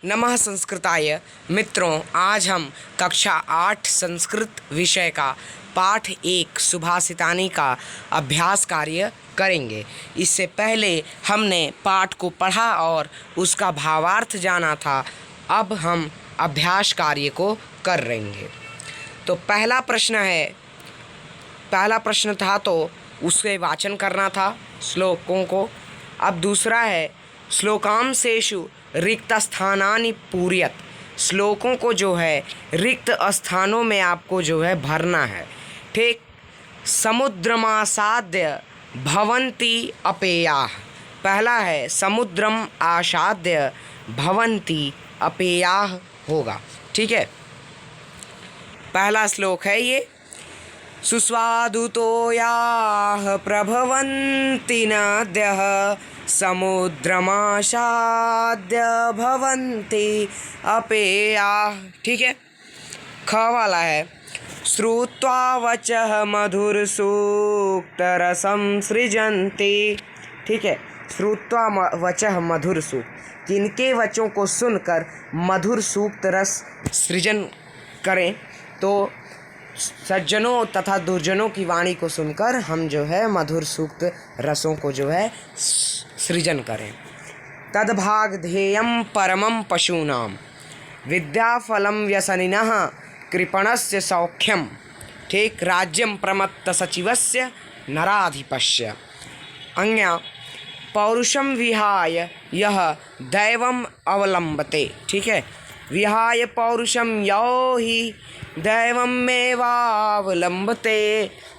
नमः संस्कृताय। मित्रों, आज हम कक्षा 8 संस्कृत विषय का पाठ 1 सुभाषितानी का अभ्यास कार्य करेंगे। इससे पहले हमने पाठ को पढ़ा और उसका भावार्थ जाना था। अब हम अभ्यास कार्य को कर रहेंगे। तो पहला प्रश्न था तो उसके वाचन करना था श्लोकों को। अब दूसरा है श्लोकांशेषु रिक्त स्थानानि पूरयत। श्लोकों को जो है रिक्त स्थानों में आपको जो है भरना है। ठीक। समुद्रमासाद्य भवन्ति अपेयाः। पहला है समुद्रम आसाद्य भवन्ति अपेयाः होगा। ठीक है। पहला श्लोक है ये। सुस्वादुतोयाः प्रभवन्ति नद्यः समुद्रमासाद्य भवन्ति अपेयाः। ठीक है। ख वाला है श्रुत्वा वचः मधुरसूक्तरसं सृजन्ति। ठीक है। श्रुत्वा वचः मधुरसूक्त, किनके वचों को सुनकर मधुर सूक्त रस सृजन करें। तो सज्जनों तथा दुर्जनों की वाणी को सुनकर हम जो है मधुर सूक्त रसों को जो है सृजन करें। तद्भाग ध्येयं परमं पशूनां विद्याफलं व्यसनिनः कृपणस्य सौख्यम। ठीक। राज्यं प्रमत्त सचिवस्य नराधिपस्य। अन्य पौरुषं विहाय यह दैवम् अवलंबते। ठीक है। विहाय पौरुषं यो हि दैवमेवावलंबते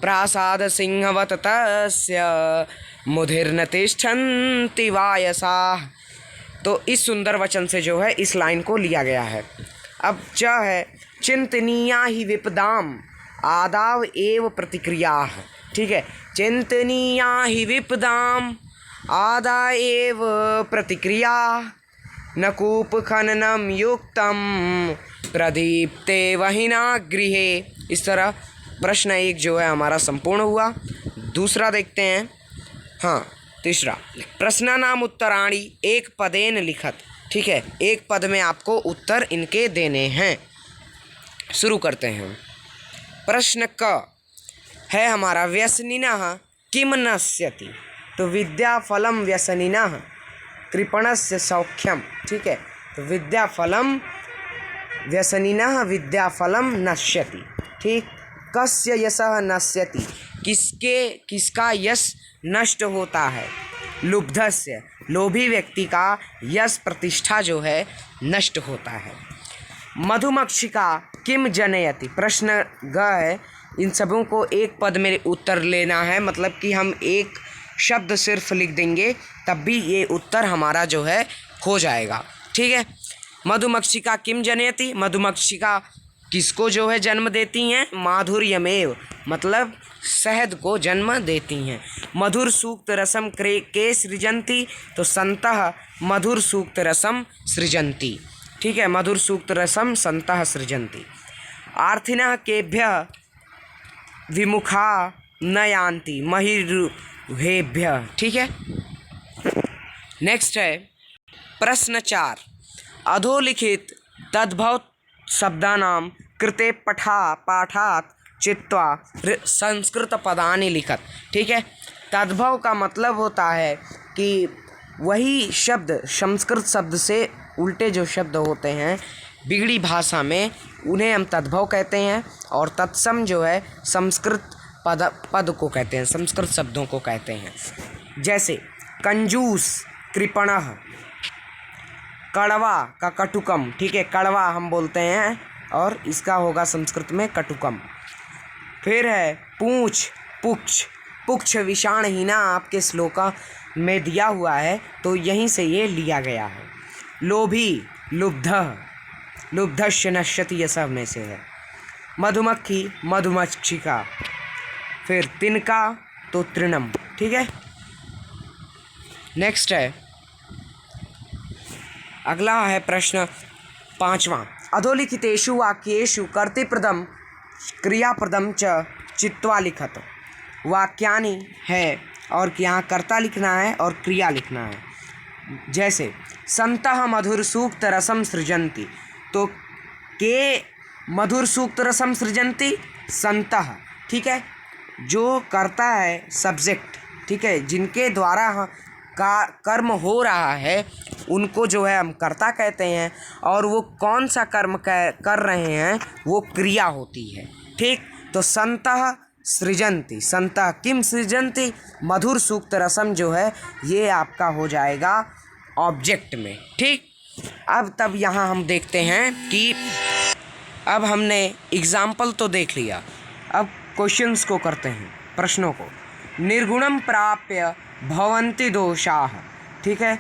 प्रासाद सिंहवत तस्य मुधिर्न तिष्ठन्ति वायसाः। तो इस सुंदर वचन से जो है इस लाइन को लिया गया है। अब च है चिंतनीया ही विपदाम आदाव एव प्रतिक्रियाः। ठीक है। चिंतनीया ही विपदाम आदा एव प्रतिक्रिया न कूप खननम युक्तम प्रदीप्ते वहिना गृहे। इस तरह प्रश्न 1 जो है हमारा संपूर्ण हुआ। दूसरा देखते हैं। हाँ, तीसरा प्रश्नानाम उत्तराणि एक पदेन लिखत। ठीक है। एक पद में आपको उत्तर इनके देने हैं। शुरू करते हैं। प्रश्न क है हमारा व्यसनिनः किम नश्यति। तो विद्याफलम व्यसनिनः कृपणस्य सौख्यम। ठीक है। तो विद्याफलम व्यसनिनः विद्याफलम नश्यति। ठीक। कस्य यशः नश्यति, किसका यश नष्ट होता है। लुब्धस्य, लोभी व्यक्ति का यश प्रतिष्ठा जो है नष्ट होता है। मधुमक्षिका किम जनयति। प्रश्न ग है। इन सबों को एक पद में उत्तर लेना है, मतलब कि हम एक शब्द सिर्फ लिख देंगे तब भी ये उत्तर हमारा जो है हो जाएगा। ठीक है। मधुमक्षिका किम जनयति। मधुमक्षिका किसको जो है जन्म देती हैं। माधुर्यमेव, मतलब शहद को जन्म देती हैं। मधुर सूक्त रसम के सृजंती। तो संतः मधुर सूक्त रसम सृजंती। ठीक है। मधुर सूक्त रसम संतः सृजंती। आर्थिनः केभ्यः विमुखा न यान्ति महिर्भेभ्यः। ठीक है। नेक्स्ट है प्रश्न 4 अधोलिखित तद्भव शब्दानां कृते पाठात् चित्वा संस्कृत पदानि लिखत। ठीक है। तद्भव का मतलब होता है कि वही शब्द संस्कृत शब्द से उल्टे जो शब्द होते हैं बिगड़ी भाषा में उन्हें हम तद्भव कहते हैं। और तत्सम जो है संस्कृत पद को कहते हैं, संस्कृत शब्दों को कहते हैं। जैसे कंजूस कृपणः, कड़वा का कटुकम। ठीक है। कड़वा हम बोलते हैं और इसका होगा संस्कृत में कटुकम। फिर है पूछ पुक्ष विषाणहीना आपके श्लोक में दिया हुआ है, तो यहीं से ये लिया गया है। लोभी लुब्धस्य नश्यति, ये सब में से है। मधुमक्खी मधुमक्षिका। फिर तिनका तो तृणम। ठीक है। नेक्स्ट है अगला है प्रश्न 5वां अधोलिखितेषु वाक्येषु कर्तृपदम क्रियापदम च चित्वा लिखत। वाक्यानि है और यहाँ कर्ता लिखना है और क्रिया लिखना है। जैसे संतः मधुर सूक्त रसम सृजन्ति। तो के मधुर सूक्त रसम सृजन्ति संतः, ठीक है, जो करता है सब्जेक्ट, ठीक है, जिनके द्वारा का कर्म हो रहा है उनको जो है हम कर्ता कहते हैं, और वो कौन सा कर्म कर रहे हैं वो क्रिया होती है, ठीक। तो संतः सृजन्ति, संतः किम सृजन्ति, मधुर सूक्त रसम जो है ये आपका हो जाएगा ऑब्जेक्ट में, ठीक। अब तब यहाँ हम देखते हैं कि अब हमने एग्जाम्पल तो देख लिया, अब क्वेश्चंस को करते हैं, प्रश्नों को। निर्गुणम प्राप्य भवन्ति दोषाः, ठीक है,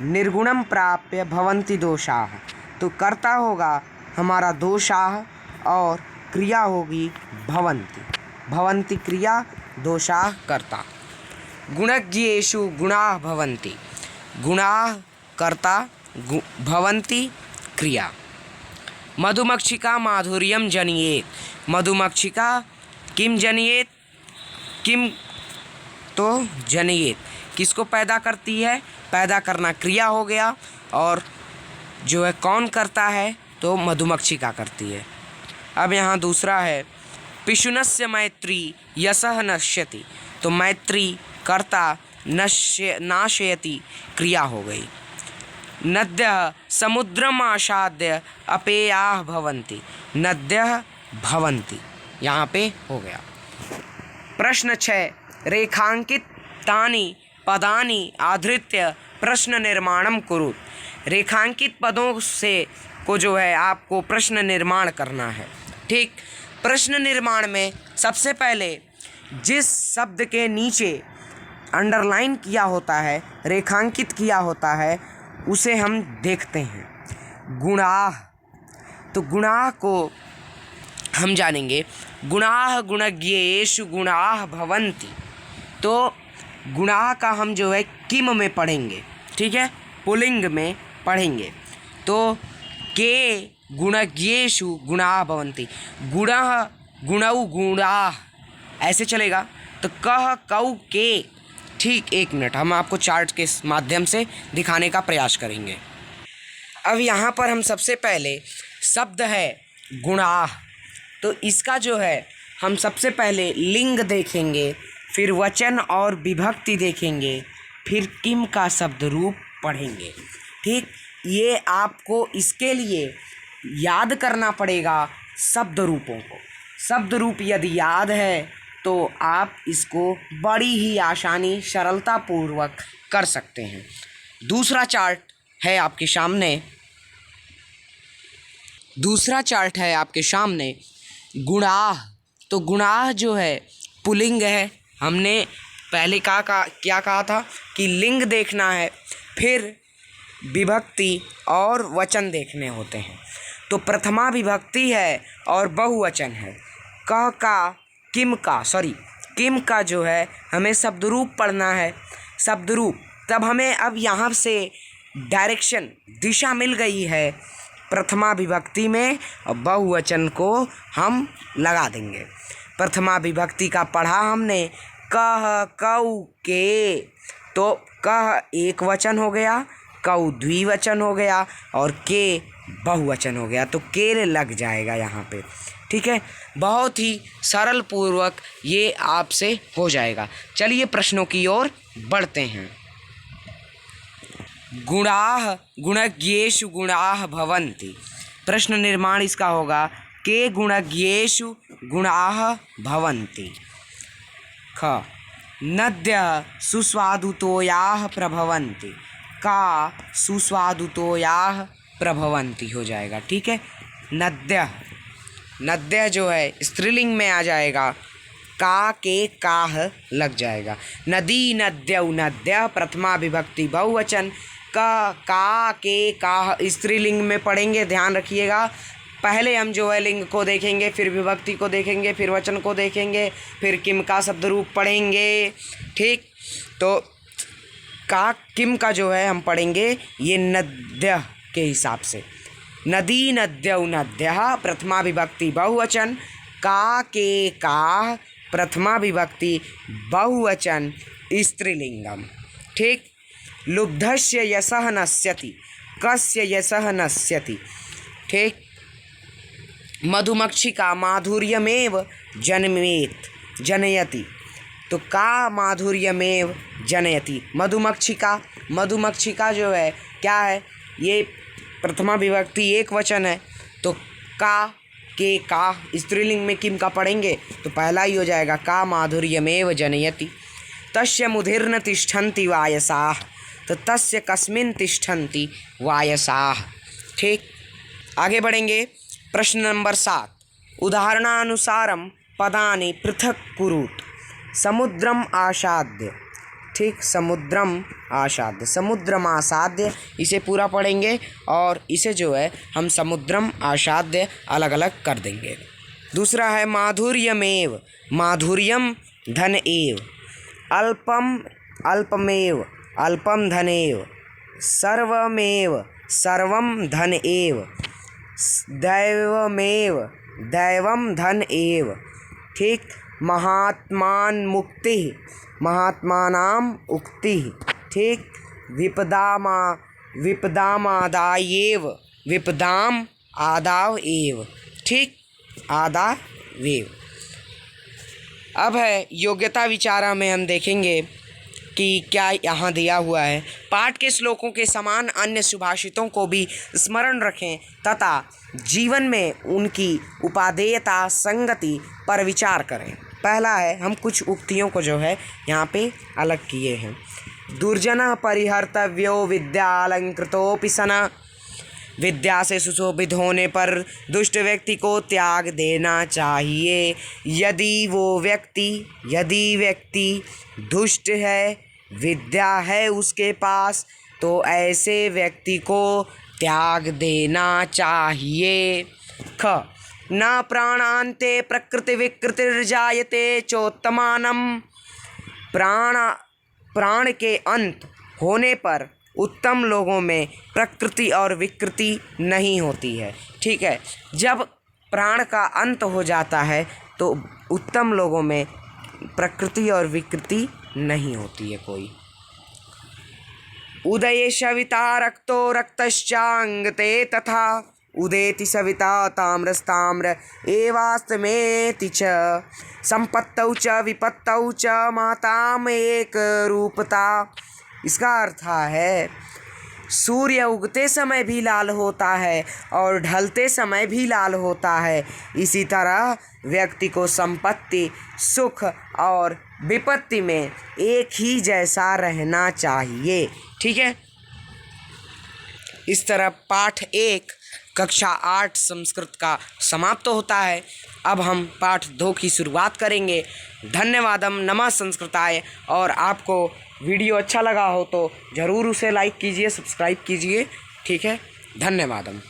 निर्गुणम प्राप्य भवन्ति दोषाः, तो कर्ता होगा हमारा दोषाः और क्रिया होगी भवन्ति, भवन्ति क्रिया, दोषाः कर्ता। गुणज्ञेषु गुणाः भवन्ति, गुणाः कर्ता, भवन्ति क्रिया। मधुमक्षिका माधुर्यम जनियेत, मधुमक्षिका किम जनियेत, किम तो जनियेत, किसको पैदा करती है, पैदा करना क्रिया हो गया, और जो है कौन करता है, तो मधुमक्षिका करती है। अब यहाँ दूसरा है पिशुनस्य मैत्री यशः नश्यति, तो मैत्री कर्ता, नाशयति क्रिया हो गई। नद्यः समुद्रम आसाद्य अपेयाः भवन्ति, नद्यः भवन्ति यहाँ पे हो गया। प्रश्न 6, रेखांकित तानि पदानि आधृत्य प्रश्न निर्माणम कुरु, रेखांकित पदों से को जो है आपको प्रश्न निर्माण करना है, ठीक। प्रश्न निर्माण में सबसे पहले जिस शब्द के नीचे अंडरलाइन किया होता है, रेखांकित किया होता है, उसे हम देखते हैं। गुणाः, तो गुणाः को हम जानेंगे, गुणाः गुणज्ञेषु गुणाः भवन्ति, तो गुणाः का हम जो है किम में पढ़ेंगे, ठीक है, पुल्लिंग में पढ़ेंगे। तो के गुणज्ञेषु गुणाः भवन्ति, गुणः गुणौ गुणाः ऐसे चलेगा, तो कह कौ के, ठीक। एक मिनट, हम आपको चार्ट के माध्यम से दिखाने का प्रयास करेंगे। अब यहाँ पर हम सबसे पहले शब्द है गुणाः, तो इसका जो है हम सबसे पहले लिंग देखेंगे, फिर वचन और विभक्ति देखेंगे, फिर किम का शब्द रूप पढ़ेंगे, ठीक। ये आपको इसके लिए याद करना पड़ेगा शब्द रूपों को। शब्द रूप यदि याद है तो आप इसको बड़ी ही आसानी, सरलता पूर्वक कर सकते हैं। दूसरा चार्ट है आपके सामने, दूसरा चार्ट है आपके सामने गुणाः, तो गुणाः जो है पुल्लिंग है। हमने पहले क्या कहा था कि लिंग देखना है, फिर विभक्ति और वचन देखने होते हैं। तो प्रथमा विभक्ति है और बहुवचन है। कह का, किम का, किम का जो है हमें शब्द रूप पढ़ना है, शब्द रूप। तब हमें अब यहाँ से डायरेक्शन, दिशा मिल गई है प्रथमा विभक्ति में, और बहुवचन को हम लगा देंगे। प्रथमा विभक्ति का पढ़ा हमने, कह कौ के, तो कह एक वचन हो गया, कौ द्विवचन हो गया, और के बहुवचन हो गया, तो के लग जाएगा यहाँ पे, ठीक है। बहुत ही सरल पूर्वक ये आपसे हो जाएगा। चलिए प्रश्नों की ओर बढ़ते हैं। गुणाः गुणज्ञेषु गुणाः भवन्ति, प्रश्न निर्माण इसका होगा के गुणज्ञेषु गुणाः भवन्ति। ख नद्यः सुस्वादुतोयाः प्रभवन्ति, का सुस्वादुतोयाः प्रभवन्ति हो जाएगा, ठीक है। नद्यः, नद्यः जो है स्त्रीलिंग में आ जाएगा, का के काह लग जाएगा। नदी नद्यौ नद्यः प्रथमा विभक्ति बहुवचन, का के काह स्त्रीलिंग में पढ़ेंगे, ध्यान रखिएगा। पहले हम जो है लिंग को देखेंगे, फिर विभक्ति को देखेंगे, फिर वचन को देखेंगे, फिर किम का शब्द रूप पढ़ेंगे, ठीक। तो का किम का जो है हम पढ़ेंगे ये नद्यः के हिसाब से। नदी नद्यौ नद्यः प्रथमा विभक्ति बहुवचन, का के काह प्रथमा विभक्ति बहुवचन स्त्रीलिंगम, ठीक। लुब्धस्य यशः नश्यति, कस्य यशः नश्यति। ठीक। मधुमक्षिका माधुर्यमेव जनयति। तो का माधुर्यमेव जनयति। मधुमक्षिका जो है क्या है, ये प्रथमा विभक्ति एक वचन है, तो का के का स्त्रीलिंग में किम का पढ़ेंगे तो पहला ही हो जाएगा का माधुर्यमेव जनयति। तस्य मुधिर्न तिष्ठन्ति वायसाः, तो तस्य कस्मिन् तिष्ठन्ति वायसाः। ठीक। आगे बढ़ेंगे। प्रश्न नंबर 7। उदाहरणानुसारम पदानि पृथक कुरुत। समुद्रम आसाद्य। ठीक। समुद्रम आसाद्य इसे पूरा पढ़ेंगे और इसे जो है हम समुद्रम आसाद्य अलग अलग कर देंगे। दूसरा है माधुर्यमेव। माधुर्यम धन एव। अल्पमेव अल्पम धनेव। सर्वमेव सर्वम धन एव। दैवमेव दैवम धन एव। ठीक। महात्मान मुक्ति महात्मानाम उक्ति। ठीक। विपदामादायेव विपदाम आदाव एव। ठीक। आदावेव। अब है योग्यता विचारा में हम देखेंगे कि क्या यहाँ दिया हुआ है। पाठ के श्लोकों के समान अन्य सुभाषितों को भी स्मरण रखें तथा जीवन में उनकी उपादेयता संगति पर विचार करें। पहला है, हम कुछ उक्तियों को जो है यहाँ पे अलग किए हैं। दुर्जनः परिहर्तव्यो विद्यालंकृतोऽपि सन्। विद्या से सुशोभित होने पर दुष्ट व्यक्ति को त्याग देना चाहिए। यदि व्यक्ति दुष्ट है, विद्या है उसके पास, तो ऐसे व्यक्ति को त्याग देना चाहिए। ख। न प्राणान्ते प्रकृति विकृतिर्जायते चोत्तमानम। प्राण के अंत होने पर उत्तम लोगों में प्रकृति और विकृति नहीं होती है। ठीक है। जब प्राण का अंत हो जाता है तो उत्तम लोगों में प्रकृति और विकृति नहीं होती है कोई। उदये सविता रक्तो रक्तश्चांगते तथा। उदेति सविता ताम्रस्ताम्र एवास्तमेति च। संपत्तौ च विपत्तौ च माताम एक रूपता। इसका अर्थ है सूर्य उगते समय भी लाल होता है और ढलते समय भी लाल होता है। इसी तरह व्यक्ति को संपत्ति, सुख और विपत्ति में एक ही जैसा रहना चाहिए। ठीक है। इस तरह पाठ 1 कक्षा 8 संस्कृत का समाप्त होता है। अब हम पाठ 2 की शुरुआत करेंगे। धन्यवादम। नमः संस्कृताय। और आपको वीडियो अच्छा लगा हो तो ज़रूर उसे लाइक कीजिए, सब्सक्राइब कीजिए। ठीक है। धन्यवादम।